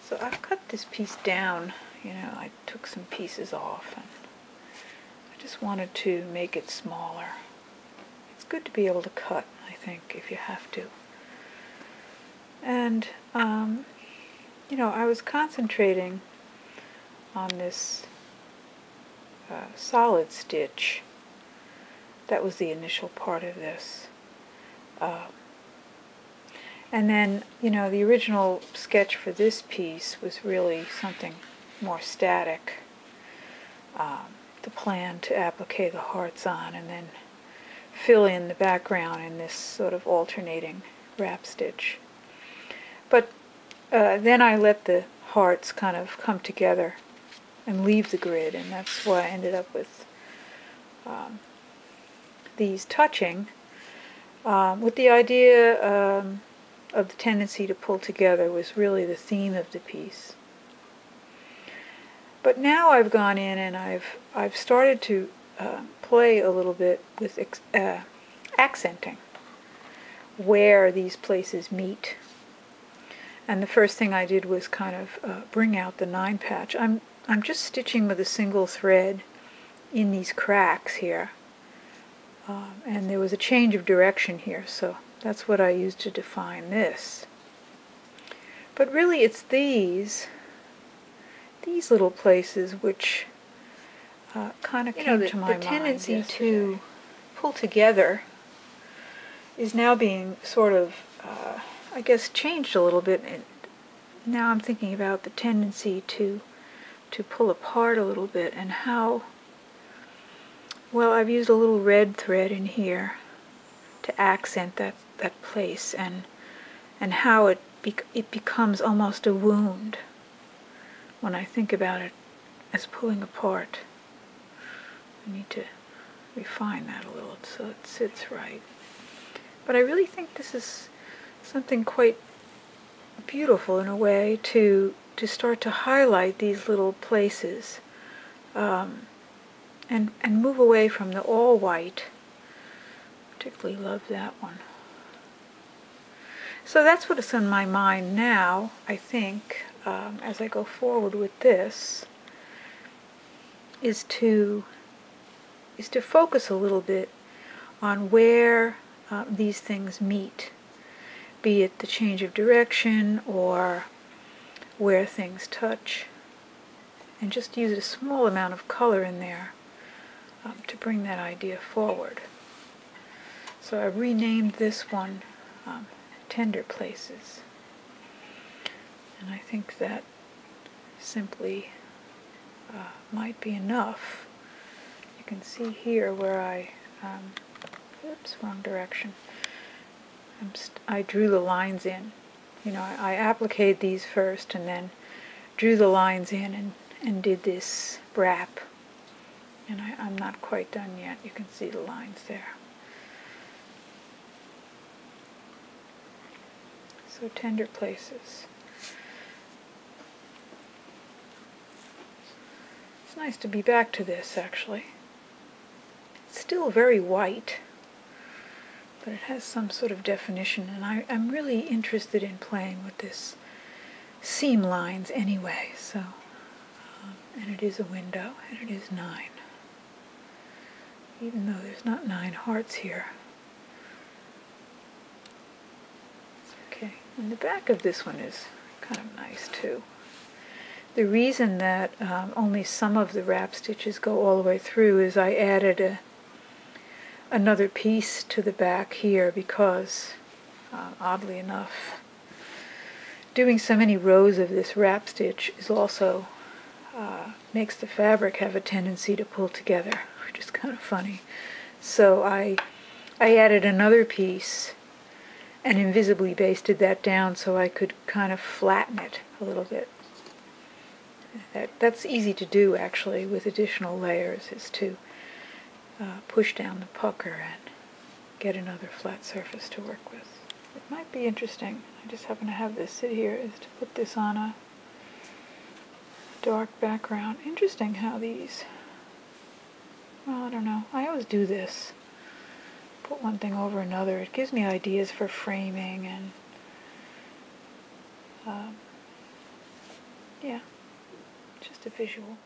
So I've cut this piece down, you know, I took some pieces off and I just wanted to make it smaller. It's good to be able to cut, I think, if you have to. And, you know, I was concentrating on this solid stitch. That was the initial part of this. And then, you know, the original sketch for this piece was really something more static. The plan to applique the hearts on and then fill in the background in this sort of alternating wrap stitch. But then I let the hearts kind of come together and leave the grid, and that's why I ended up with these touching, with the idea of the tendency to pull together was really the theme of the piece. But now I've gone in and I've started to play a little bit with accenting where these places meet. And the first thing I did was kind of bring out the 9 patch. I'm just stitching with a single thread in these cracks here. And there was a change of direction here, so that's what I used to define this. But really it's these little places which kind of came to my mind. The tendency to pull together is now being sort of, I guess, changed a little bit. And now I'm thinking about the tendency to pull apart a little bit and how, well, I've used a little red thread in here to accent that place and how it becomes almost a wound when I think about it as pulling apart. I need to refine that a little so it sits right. But I really think this is something quite beautiful in a way to start to highlight these little places and move away from the all white. Particularly love that one. So that's what's on my mind now, I think, as I go forward with this, is to focus a little bit on where these things meet, be it the change of direction or where things touch, and just use a small amount of color in there to bring that idea forward. So I renamed this one Tender Places, and I think that simply might be enough. You can see here where I, oops, wrong direction. I drew the lines in. You know, I appliqued these first and then drew the lines in and did this wrap. And I'm not quite done yet. You can see the lines there. So Tender Places. It's nice to be back to this, actually. It's still very white, but it has some sort of definition, and I'm really interested in playing with this seam lines anyway, so, and it is a window, and it is 9. Even though there's not 9 hearts here. Okay, and the back of this one is kind of nice too. The reason that only some of the wrap stitches go all the way through is I added another piece to the back here because, oddly enough, doing so many rows of this wrap stitch is also makes the fabric have a tendency to pull together, which is kind of funny. So I added another piece and invisibly basted that down so I could kind of flatten it a little bit. That's easy to do actually with additional layers, is to push down the pucker and get another flat surface to work with. It might be interesting, I just happen to have this sit here, is to put this on a dark background. Interesting how these, well, I don't know, I always do this. Put one thing over another. It gives me ideas for framing and Yeah, just a visual.